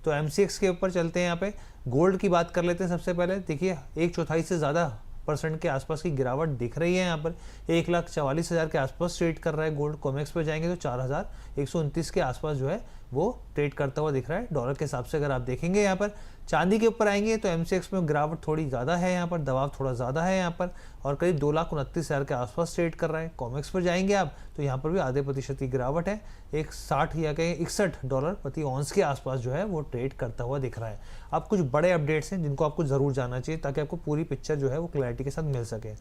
तो MCX के ऊपर चलते हैं। यहाँ पे गोल्ड की बात कर लेते हैं। सबसे पहले देखिए 1/4 से ज़्यादा % के आसपास की गिरावट दिख रही है। यहाँ पर 1,44,000 के आसपास ट्रेड कर रहा है गोल्ड। कॉमेक्स पे जाएंगे तो 4,129 के आसपास जो है वो ट्रेड करता हुआ दिख रहा है डॉलर के हिसाब से। अगर आप देखेंगे यहाँ पर चांदी के ऊपर आएंगे तो MCX में गिरावट थोड़ी ज़्यादा है, यहाँ पर दबाव थोड़ा ज़्यादा है यहाँ पर, और करीब 2,29,000 के आसपास ट्रेड कर रहा है। कॉमेक्स पर जाएंगे आप तो यहाँ पर भी आधे % की गिरावट है, 60 या कहीं $61 प्रति ऑन्स के आसपास जो है वो ट्रेड करता हुआ दिख रहा है। अब कुछ बड़े अपडेट्स हैं जिनको आपको ज़रूर जानना चाहिए ताकि आपको पूरी पिक्चर जो है वो क्लैरिटी के साथ मिल सके।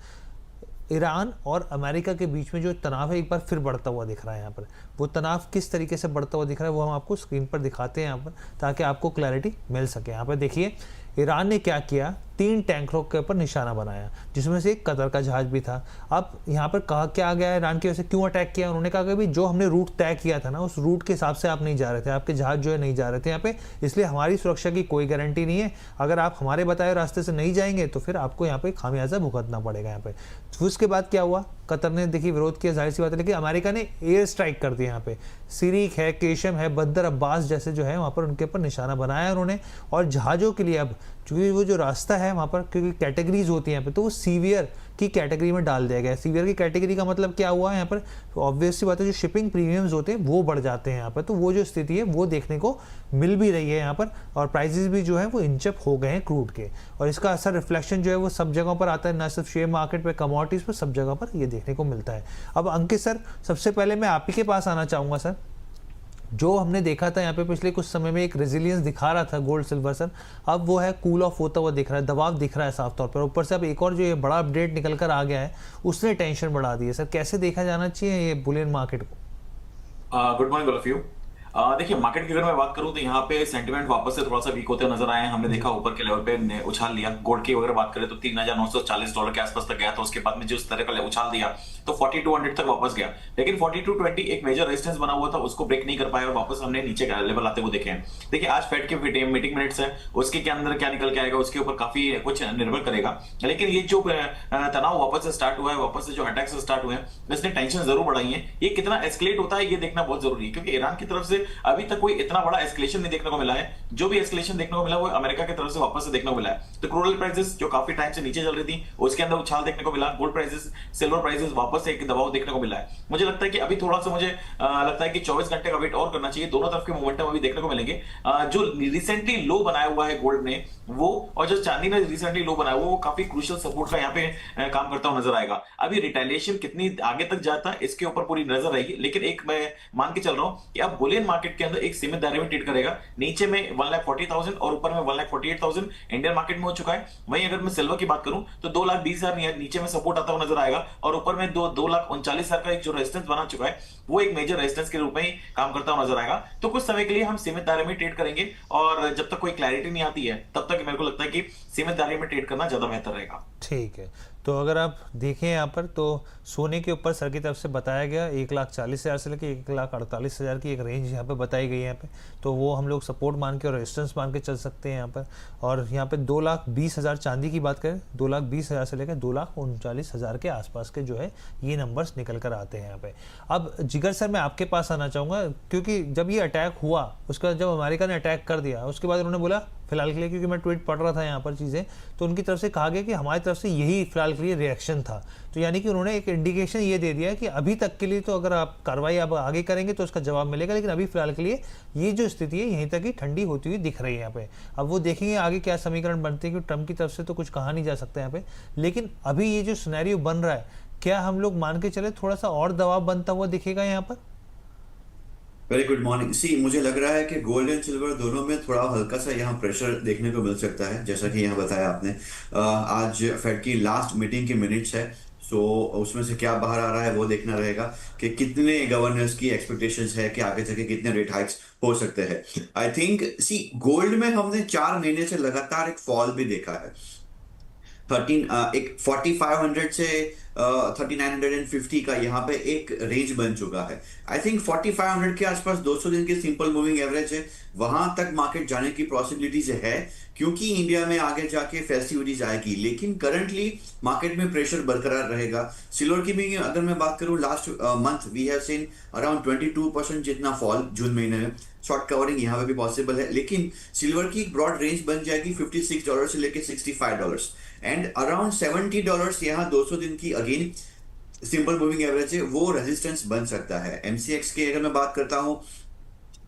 ईरान और अमेरिका के बीच में जो तनाव है एक बार फिर बढ़ता हुआ दिख रहा है। यहाँ पर वो तनाव किस तरीके से बढ़ता हुआ दिख रहा है वो हम आपको स्क्रीन पर दिखाते हैं यहाँ पर, ताकि आपको क्लैरिटी मिल सके। यहाँ पर देखिए ईरान ने क्या किया, 3 टैंकरों के ऊपर निशाना बनाया, जिसमें से एक कतर का जहाज भी था। अब यहाँ पर कहा क्या गया, ईरान की वजह से क्यों अटैक किया, उन्होंने कहा कि भाई जो हमने रूट तय किया था ना उस रूट के हिसाब से आप नहीं जा रहे थे, आपके जहाज जो है नहीं जा रहे थे यहाँ पे, इसलिए हमारी सुरक्षा की कोई गारंटी नहीं है। अगर आप हमारे बताए रास्ते से नहीं जाएंगे तो फिर आपको यहाँ पे खामियाजा भुगतना पड़ेगा यहाँ पे। तो उसके बाद क्या हुआ, कतर ने देखिए विरोध किया, जाहिर सी बात है, लेकिन अमेरिका ने एयर स्ट्राइक कर दिया। यहाँ पे सिरीक है, केशम है, बंदर अब्बास जैसे जो है वहाँ पर उनके ऊपर निशाना बनाया उन्होंने। और जहाज़ों के लिए अब चूँकि वो जो रास्ता है वहाँ पर, क्योंकि कैटेगरीज होती हैं यहाँ पे, तो वो सीवियर की कैटेगरी में डाल दिया गया। सीवियर की कैटेगरी का मतलब क्या हुआ यहाँ पर, ऑब्वियस सी बात है जो शिपिंग प्रीमियम्स होते हैं वो बढ़ जाते हैं यहाँ पर। तो वो जो स्थिति है वो देखने को मिल भी रही है यहाँ पर, और प्राइजेस भी जो है वो इंचअप हो गए हैं क्रूड के, और इसका असर रिफ्लेक्शन जो है वो सब जगहों पर आता है, ना सिर्फ शेयर मार्केट पे, कमोडिटीज़ पर, सब जगह पर ये देखने को मिलता है। अब अंकित सर, सबसे पहले मैं आप ही के पास आना चाहूँगा सर। जो हमने देखा था यहाँ पे पिछले कुछ समय में एक रेजिलियंस दिखा रहा था गोल्ड सिल्वर सर, अब वो है कूल ऑफ होता हुआ दिख रहा है, दबाव दिख रहा है साफ तौर पर। ऊपर से अब एक और जो ये बड़ा अपडेट निकल कर आ गया है उसने टेंशन बढ़ा दी है सर। कैसे देखा जाना चाहिए ये बुलियन मार्केट को? Good morning all of you. देखिए मार्केट की अगर मैं बात करूं तो यहाँ पे सेंटिमेंट वापस से थोड़ा सा वीक होते नजर आए हैं। हमने देखा ऊपर के लेवल पे उछाल लिया। गोल्ड की अगर बात करें तो $3,940 के आसपास तक गया था, उसके बाद में जिस तरह का उछाल दिया तो 4200 तक वापस गया, लेकिन 4220 एक मेजर रेजिस्टेंस बना हुआ था, उसको ब्रेक नहीं कर पाया और वापस हमने नीचे का लेवल आते हुए देखे हैं। देखिए आज फेड के मीटिंग मिनट्स है, उसके के अंदर क्या निकल के आएगा उसके ऊपर काफी कुछ निर्भर करेगा। लेकिन ये जो तनाव वापस से स्टार्ट हुआ है, वापस से जो अटैक्स स्टार्ट हुए हैं, इसने टेंशन जरूर बढ़ाई है। ये कितना एस्केलेट होता है ये देखना बहुत जरूरी है, क्योंकि ईरान की तरफ से अभी तक कोई इतना बड़ा एस्केलेशन नहीं देखने को मिला है। जो भी एस्केलेशन देखने को मिला वो अमेरिका की तरफ से वापस से देखने को मिला है। तो क्रूड ऑयल प्राइसेस जो काफी टाइम से नीचे चल रही थी उसके अंदर उछाल देखने को मिला। गोल्ड प्राइसेस, सिल्वर प्राइसेस वापस से एक दबाव देखने को मिला है। मुझे लगता है कि अभी थोड़ा सा मुझे लगता है कि 24 घंटे का वेट और करना चाहिए। दोनों तरफ के मोमेंटम अभी देखने को मिलेंगे। जो रिसेंटली लो बनाया हुआ है गोल्ड ने वो, और जो चांदी ने रिसेंटली लो बनाया वो काफी क्रूशियल सपोर्ट का यहाँ पे काम करता हुआ नजर आएगा। अभी रिटेलिएशन कितनी आगे तक जाता है इसके ऊपर पूरी नजर रहेगी, लेकिन एक मैं मान के चल रहा हूं कि अब बुलियन मार्केट के अंदर एक सीमित दायरे में ट्रेड करेगा। नीचे में 1,40,000 और ऊपर में 1,48,000 इंडियन मार्केट में हो चुका है। वहीं अगर मैं सिल्वर की बात करूं तो 2,20,000 नीचे में सपोर्ट आता हुआ नजर आएगा, और ऊपर में 2,39,000 का एक जो रेजिस्टेंस बना चुका है वो एक मेजर रेजिस्टेंस के रूप में ही काम करता हुआ नजर आएगा। तो कुछ समय के लिए हम सीमित दायरे में ट्रेड करेंगे, और जब तक कोई क्लैरिटी नहीं आती है तब तक मेरे को लगता है कि सीमित दायरे में ट्रेड करना ज्यादा बेहतर रहेगा। ठीक है, तो अगर आप देखें यहाँ पर तो सोने के ऊपर सर की तरफ से बताया गया 1,40,000 से लेकर 1,48,000 की एक रेंज यहाँ पे बताई गई है यहाँ पे, तो वो हम लोग सपोर्ट मान के और रेजिस्टेंस मान के चल सकते हैं यहाँ पर। और यहाँ पे 2,20,000 चांदी की बात करें, 2,20,000 से लेकर 2,39,000 के आसपास के जो है ये नंबर्स निकल कर आते हैं यहाँ पे। अब जिगर सर मैं आपके पास आना चाहूँगा, क्योंकि जब ये अटैक हुआ उसके बाद जब अमेरिका ने अटैक कर दिया उसके बाद उन्होंने बोला फिलहाल के लिए, क्योंकि मैं ट्वीट पढ़ रहा था यहाँ पर चीज़ें, तो उनकी तरफ से कहा गया कि हमारी तरफ से यही फिलहाल के लिए रिएक्शन था। तो यानी कि उन्होंने एक इंडिकेशन ये दे दिया कि अभी तक के लिए तो अगर आप कार्रवाई अब आगे करेंगे तो उसका जवाब मिलेगा, लेकिन अभी फिलहाल के लिए ये जो स्थिति है यहीं तक ही ठंडी होती हुई दिख रही है यहाँ पे। अब वो देखेंगे आगे क्या समीकरण बनते हैं, क्योंकि ट्रम्प की तरफ से तो कुछ कहा नहीं जा सकता यहाँ पे, लेकिन अभी ये जो सिनेरियो बन रहा है क्या हम लोग मान के चले थोड़ा सा और दबाव बनता हुआ दिखेगा यहाँ पर? Very good morning. सी मुझे लग रहा है कि गोल्ड एंड सिल्वर दोनों में थोड़ा हल्का सा यहाँ प्रेशर देखने को मिल सकता है, जैसा कि यहाँ बताया आपने। आज फेड की लास्ट मीटिंग की मिनट्स है, सो उसमें से क्या बाहर आ रहा है वो देखना रहेगा कि कितने गवर्नर्स की एक्सपेक्टेशंस है कि आगे चल के कितने रेट हाइक्स हो सकते हैं। आई थिंक सी गोल्ड में हमने 4 महीने से लगातार एक फॉल भी देखा है। 13 एक 4500 से 3950 का यहाँ पे एक रेंज बन चुका है। आई थिंक 4500 के आसपास 200 दिन की सिंपल मूविंग एवरेज है, वहां तक मार्केट जाने की पॉसिबिलिटीज है क्योंकि इंडिया में आगे जाके फेस्टिविटीज आएगी। लेकिन करंटली मार्केट में प्रेशर बरकरार रहेगा। सिल्वर की भी अगर मैं बात करूं, last month we have seen around 22% जितना फॉल जून महीने में। शॉर्ट कवरिंग यहाँ पे भी पॉसिबल है, लेकिन सिल्वर की एक ब्रॉड रेंज बन जाएगी $56 से लेके $65 एंड अराउंड $70 यहाँ 200 दिन की अगेन सिंपल मूविंग एवरेज है, वो रेजिस्टेंस बन सकता है। एमसीएक्स के अगर मैं बात करता हूँ,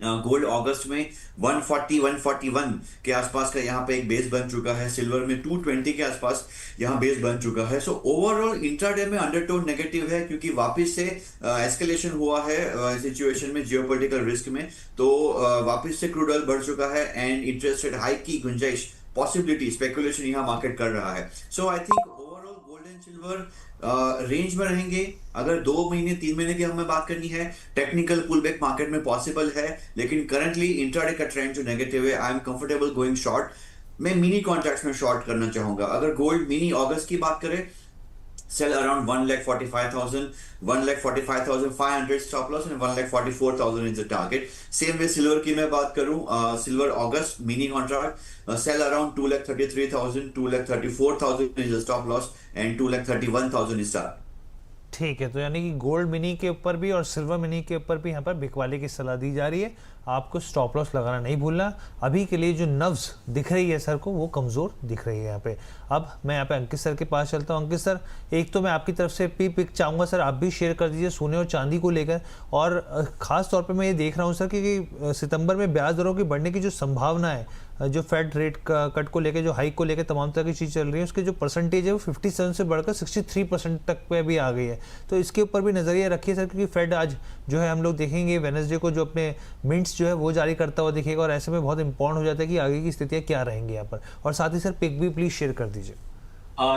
गोल्ड अगस्त में 141 के आसपास का यहाँ पे एक बेस बन चुका है। सिल्वर में 220 के आसपास यहाँ बेस बन चुका है। सो ओवरऑल इंट्राडे में अंडरटोन नेगेटिव है क्योंकि वापस से एस्केलेशन हुआ है सिचुएशन में, जियोपॉलिटिकल रिस्क में। तो वापस से क्रूड ऑयल बढ़ चुका है एंड इंटरेस्ट रेट हाइक की गुंजाइश, पॉसिबिलिटी, स्पेकुलेशन यहाँ मार्केट कर रहा है। So I think overall gold and silver range में रहेंगे। अगर 2 महीने 3 महीने की हमें बात करनी है, टेक्निकल पुलबैक मार्केट में पॉसिबल है, लेकिन करंटली इंट्राडे का ट्रेंड जो नेगेटिव है, I am comfortable going short. मैं मिनी कॉन्ट्रैक्ट्स में शॉर्ट करना चाहूंगा। अगर गोल्ड मिनी अगस्त की बात करें, sell around 1,45,000, 1,45,500 stop loss and 1,44,000 is the target. Same way silver की मैं बात करूं, silver August mini contract, sell around 2,33,000, 2,34,000 is the stop loss and 2,31,000 is target. ठीक है, तो यानी कि गोल्ड मिनी के ऊपर भी और सिल्वर मिनी के ऊपर भी यहाँ पर बिकवाली की सलाह दी जा रही है। आपको स्टॉप लॉस लगाना नहीं भूलना। अभी के लिए जो नव्स दिख रही है सर को, वो कमज़ोर दिख रही है यहाँ पे। अब मैं यहाँ पे अंकित सर के पास चलता हूँ। अंकित सर, एक तो मैं आपकी तरफ से पिक चाहूँगा सर, आप भी शेयर कर दीजिए सोने और चांदी को लेकर। और ख़ास तौर पे मैं ये देख रहा हूँ सर कि सितंबर में ब्याज दरों की बढ़ने की जो संभावना है, जो फेड रेट का कट को लेकर, जो हाइक को लेकर तमाम तरह की चीज़ चल रही है, उसकी जो परसेंटेज है वो 57 से बढ़कर 63% तक पे भी आ गई है। तो इसके ऊपर भी नज़रिया रखिए सर, क्योंकि फेड आज जो है हम लोग देखेंगे वेडनेसडे को जो अपने मिंट्स जो है वो जारी करता हुआ दिखेगा, और ऐसे में बहुत इंपॉर्टेंट हो जाता है कि आगे की स्थितियाँ क्या रहेंगी यहाँ पर। और साथ ही सर पिक भी प्लीज़ शेयर कर दीजिए।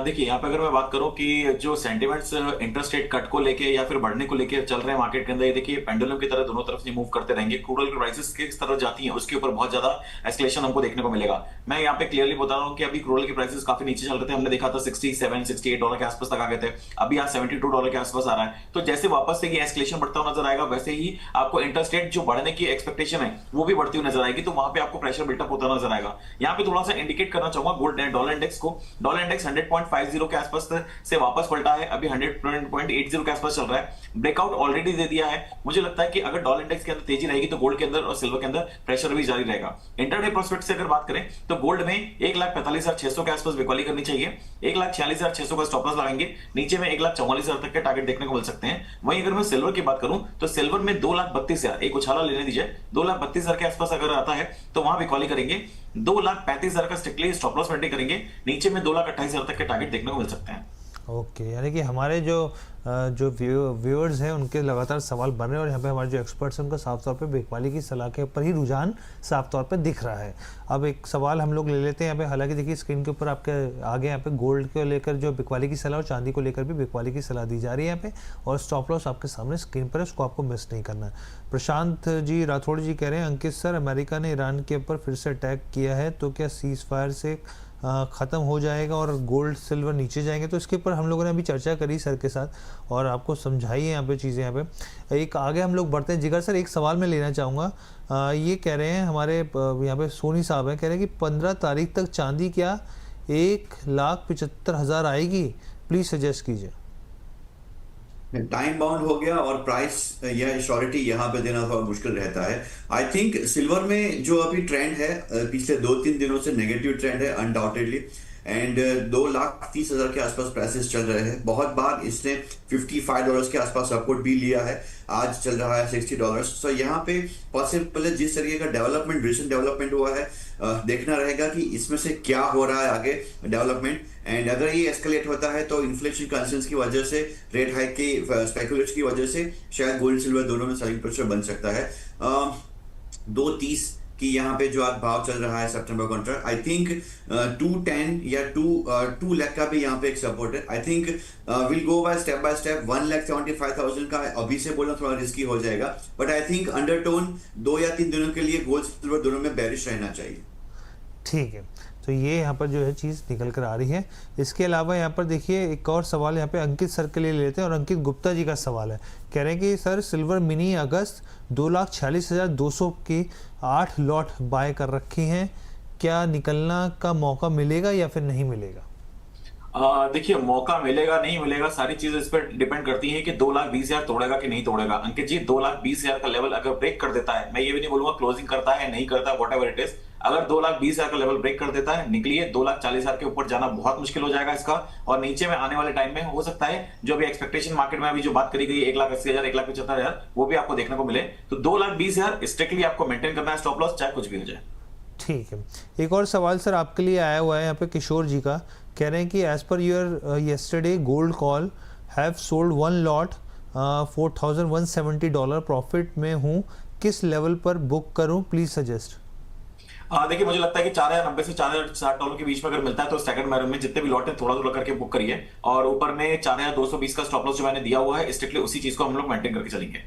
देखिए यहाँ पे अगर मैं बात करूं कि जो सेंटिमेंट्स इंटरेस्ट रेट कट को लेके या फिर बढ़ने को लेके चल रहे हैं मार्केट के अंदर, ये देखिए पेंडुलम की तरह दोनों तरफ से मूव करते रहेंगे। क्रूड ऑयल की प्राइसेस किस तरफ जाती हैं उसके ऊपर बहुत ज्यादा एस्केलेशन हमको देखने को मिलेगा। मैं यहाँ पे क्लियरली बता रहा हूँ कि अभी क्रूड ऑयल की प्राइसेस काफी नीचे चल रहे थे, हमने देखा था $67-68 के आसपास तक आ गए थे, अभी यहाँ $72 के आसपास आ रहा है। तो जैसे वापस से ये एस्केलेशन बढ़ता हुआ नजर आएगा, वैसे ही आपको इंटरेस्ट रेट जो बढ़ने की एक्सपेक्टेशन है वो भी बढ़ती हुई नजर आएगी, तो वहां पे आपको प्रेशर बिल्टअप होता नजर आएगा। यहाँ पे थोड़ा सा इंडिकेट करना चाहूंगा गोल्ड डॉलर इंडेक्स को। डॉलर इंडेक्स 100.50 के आसपास से वापस पलटा है, अभी 100.80 के आसपास चल रहा है। ब्रेकआउट ऑलरेडी दे दिया है। मुझे लगता है कि अगर डॉलर इंडेक्स के अंदर तेजी रहेगी तो गोल्ड के अंदर और सिल्वर के अंदर प्रेशर भी जारी रहेगा। इंटरडे प्रोस्पेक्ट से अगर बात करें तो गोल्ड में 1,45,600 के आसपास बिकवाली करनी चाहिए, 1,46,600 का स्टॉप लॉस लगाएंगे, नीचे में 1,44,000 तक के टारगेट देखने को मिल सकते हैं। वहीं अगर मैं सिल्वर की बात करूं तो सिल्वर में 2,32,000, एक उछाला लेने दीजिए, 2,32,000 के आसपास अगर आता है तो वहां बिकवाली करेंगे, 2,35,000 का स्ट्रिक्टली स्टॉप लॉस मेंटेन करेंगे, नीचे में 2,28,000 तक के टारगेट देखने को मिल सकते हैं। ओके, यानी कि हमारे जो व्यूअर्स हैं उनके लगातार सवाल बन रहे हैं, और यहाँ पे हमारे जो एक्सपर्ट्स हैं उनका साफ तौर पे बिकवाली की सलाह के ऊपर ही रुझान साफ तौर पे दिख रहा है। अब एक सवाल हम लोग ले लेते हैं यहाँ पे। हालांकि देखिए स्क्रीन के ऊपर आपके आगे यहाँ पे गोल्ड को लेकर जो बिकवाली की सलाह और चांदी को लेकर भी बिकवाली की सलाह दी जा रही है यहाँ पे, और स्टॉप लॉस आपके सामने स्क्रीन पर है, उसको आपको मिस नहीं करना है। प्रशांत जी राठौड़ जी कह रहे हैं, अंकित सर अमेरिका ने ईरान के ऊपर फिर से अटैक किया है, तो क्या सीज फायर से ख़त्म हो जाएगा और गोल्ड सिल्वर नीचे जाएंगे? तो इसके ऊपर हम लोगों ने अभी चर्चा करी सर के साथ और आपको समझाई है यहाँ पे चीज़ें। यहाँ पे एक आगे हम लोग बढ़ते हैं। जिगर सर, एक सवाल मैं लेना चाहूँगा। ये कह रहे हैं हमारे यहाँ पे सोनी साहब हैं, कह रहे हैं कि 15 तारीख तक चांदी क्या 1,75,000 आएगी? प्लीज़ सजेस्ट कीजिए। टाइम बाउंड हो गया और प्राइस या श्योरिटी यहाँ पे देना थोड़ा मुश्किल रहता है। आई थिंक सिल्वर में जो अभी ट्रेंड है पिछले 2-3 दिनों से नेगेटिव ट्रेंड है अनडाउटेडली, एंड 2,30,000 के आसपास प्राइसेस चल रहे हैं। बहुत बार इसने $55 के आसपास सपोर्ट भी लिया है, आज चल रहा है $60। सो यहाँ पे पॉसिबल है जिस तरीके का डेवलपमेंट, रिसेंट डेवलपमेंट हुआ है, देखना रहेगा कि इसमें से क्या हो रहा है आगे डेवलपमेंट। एंड अगर ये एस्केलेट होता है तो इन्फ्लेशन कंसर्न्स की वजह से, रेट हाइक की स्पेकुलेशन की वजह से शायद गोल्ड सिल्वर दोनों में सेलिंग प्रेशर बन सकता है। 2.30 कि यहाँ पे जो आज भाव चल रहा है सितंबर कॉन्ट्रैक्ट, आई थिंक 210 या 2 लाख का भी यहाँ पे एक सपोर्ट है। I think will go by step 1,75,000 का अभी से बोलना थोड़ा रिस्की हो जाएगा, बट आई थिंक अंडरटोन 2 या 3 दिनों के लिए गोल्ड सिल्वर दोनों में बेरिश रहना चाहिए। ठीक है, तो ये यहाँ पर जो है चीज़ निकल कर आ रही है। इसके अलावा यहाँ पर देखिए एक और सवाल यहाँ पे अंकित सर के लिए लेते हैं, और अंकित गुप्ता जी का सवाल है। कह रहे हैं कि सर सिल्वर मिनी अगस्त 2,46,200 की 8 लॉट बाय कर रखी हैं, क्या निकलना का मौका मिलेगा या फिर नहीं मिलेगा? देखिए, मौका मिलेगा नहीं मिलेगा सारी चीजें इस पर डिपेंड करती हैं कि 2,20,000 तोड़ेगा कि नहीं तोड़ेगा। अंकित जी, 2,20,000 का लेवल अगर ब्रेक कर देता है, मैं ये भी नहीं बोलूंगा क्लोजिंग करता है नहीं करता, वॉट एवर इट इज, अगर 2,20,000 का लेवल ब्रेक कर देता है, निकलिए। 2,40,000 के ऊपर जाना बहुत मुश्किल हो जाएगा इसका, और नीचे में आने वाले टाइम में हो सकता है जो भी एक्सपेक्टेशन मार्केट में अभी जो बात करी गई 1,80,000 1,75,000 वो भी आपको देखने को मिले। तो 2,20,000 स्ट्रिक्टली आपको मेंटेन करना है स्टॉप लॉस, चाहे कुछ भी हो जाए। ठीक है। एक और सवाल सर आपके लिए आया हुआ है यहाँ पे किशोर जी का। कह रहे हैं कि as per your yesterday gold call have sold 1 lot $4,170 profit में हूँ, किस लेवल पर बुक करूँ, प्लीज सजेस्ट। देखिए, मुझे लगता है कि $4,090 से $4,060 के बीच में अगर मिलता है तो स्टैगर्ड मैनर में जितने भी लॉट है थोड़ा थोड़ा करके बुक करिए, और ऊपर में 4,220 का स्टॉप लॉस जो मैंने दिया हुआ है, स्ट्रिक्टली उसी चीज को हम लोग मेंटेन करके चलेंगे।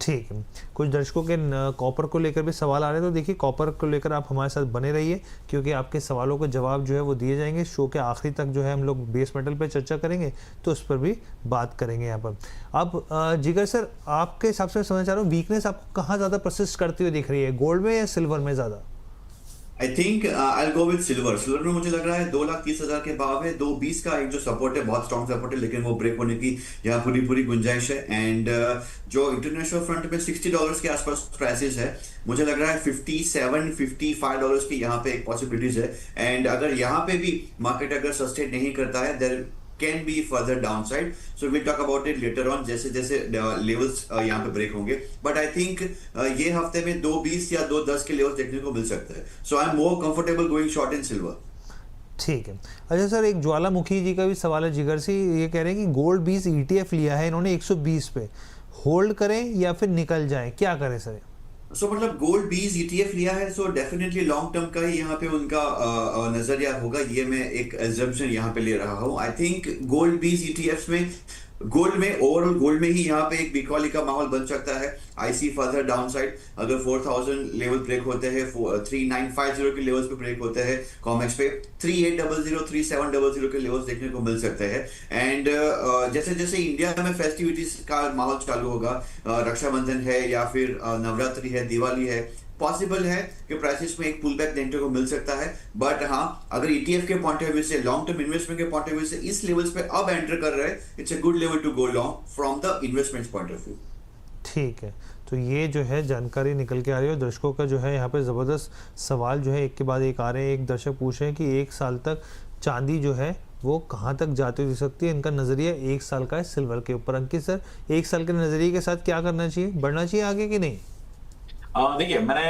ठीक है। कुछ दर्शकों के कॉपर को लेकर भी सवाल आ रहे हैं, तो देखिए कॉपर को लेकर आप हमारे साथ बने रहिए, क्योंकि आपके सवालों के जवाब जो है वो दिए जाएंगे। शो के आखिरी तक जो है हम लोग बेस मेटल पे चर्चा करेंगे, तो उस पर भी बात करेंगे यहाँ पर। अब जिगर सर, आपके हिसाब से मैं समझना चाह रहा हूँ, वीकनेस आपको कहाँ ज़्यादा परसिस्ट करती हुई दिख रही है, गोल्ड में या सिल्वर में ज़्यादा? I think I go with silver. Silver में मुझे लग रहा है 2,30,000 के भाव है, 2,20 का एक जो सपोर्ट है बहुत स्ट्रॉन्ग सपोर्ट है, लेकिन वो ब्रेक होने की यहाँ पूरी गुंजाइश है। एंड जो इंटरनेशनल फ्रंट में $60 के आसपास प्राइसेस है, मुझे लग रहा है $57-55 की यहाँ पे एक पॉसिबिलिटीज है। एंड अगर यहाँ पे भी मार्केट अगर सस्टेन नहीं करता है, there can be further downside, so we'll talk about it later on जैसे जैसे लेवल्स यहाँ पे ब्रेक होंगे। बट आई थिंक ये हफ्ते में 2,20 या 2,10 के लेवल्स देखने को मिल सकता है, so I am more comfortable going short in silver. ठीक है। अच्छा सर, एक ज्वालामुखी जी का भी सवाल है जिगर सी, ये कह रहे हैं कि गोल्ड 20 ETF लिया है इन्होंने 120 पे, होल्ड करें या फिर निकल जाएं, क्या करें सर? सो मतलब गोल्ड 20 ETF लिया है, सो डेफिनेटली लॉन्ग टर्म का ही यहाँ पे उनका नजरिया होगा, ये मैं एक एजम्पशन यहाँ पे ले रहा हूँ। आई थिंक गोल्ड 20 ETFs में ओवरऑल गोल्ड में ही यहाँ पे एक बिकॉली का माहौल बन सकता है। आई सी फर्दर डाउनसाइड, अगर 4,000 लेवल ब्रेक होते हैं, 3,950 के लेवल्स पे ब्रेक होते हैं कॉमेक्स पे, 3,800 3,700 के लेवल्स देखने को मिल सकते हैं। एंड जैसे जैसे इंडिया में फेस्टिविटीज का माहौल चालू होगा, रक्षाबंधन है या फिर नवरात्रि है, दिवाली है, पॉसिबल है कि प्राइसेस में एक पुल बैक देखने को मिल सकता है। बट हाँ, अगर ETF के पॉइंट ऑफ व्यू से, लॉन्ग टर्म इन्वेस्टमेंट के पॉइंट ऑफ व्यू से इस लेवल्स पे अब एंटर कर रहे हैं, it's a good level to go long from the investment point of view. ठीक है। तो ये जो है जानकारी निकल के आ रही है, और दर्शकों का जो है यहाँ पे ज़बरदस्त सवाल जो है एक के बाद एक आ रहे हैं। एक दर्शक पूछ रहे हैं कि 1 साल तक चांदी जो है वो कहाँ तक जाती दिख सकती है, इनका नज़रिया 1 साल का है सिल्वर के ऊपर। अंकित सर, 1 साल के नज़रिए के साथ क्या करना चाहिए, बढ़ना चाहिए आगे कि नहीं? देखिए, मैंने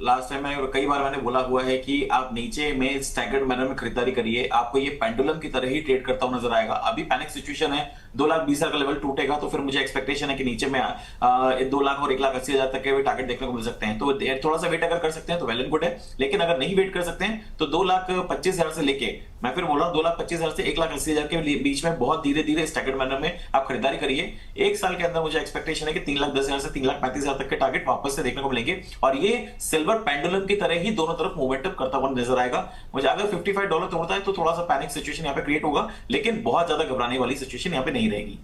लास्ट टाइम में कई बार मैंने बोला हुआ है कि आप नीचे में स्टैगर्ड मैनर में खरीदारी करिए, आपको ये पेंडुलम की तरह ही ट्रेड करता हुआ नजर आएगा। अभी पैनिक सिचुएशन है, 2,20,000 का लेवल टूटेगा तो फिर मुझे एक्सपेक्टेशन है कि नीचे में 2 लाख और 1,80,000 तक के भी टारगेट देखने को मिल सकते हैं। तो थोड़ा सा वेट अगर कर सकते हैं तो वेल एंड गुड है, लेकिन अगर नहीं वेट कर सकते हैं तो 2,25,000 से लेके, मैं फिर बोल रहा हूँ 2,25,000 से 1,80,000 के बीच में बहुत धीरे धीरे स्टैगर्ड मैनर में आप खरीदारी करिए। 1 साल के अंदर मुझे एक्सपेक्टेशन है कि 3,10,000 से 3,35,000 तक के टारगेट वापस से देखने को मिलेंगे, और ये सिल्वर पेंडुलम की तरह ही दोनों तरफ मोमेंटम करता हुआ नजर आएगा। मुझे अगर $55 तोड़ता है तो थोड़ा सा पैनिक सिचुएशन यहाँ पे क्रिएट होगा, लेकिन बहुत ज्यादा घबराने वाली सिचुएशन यहाँ पे नहीं रहेगी।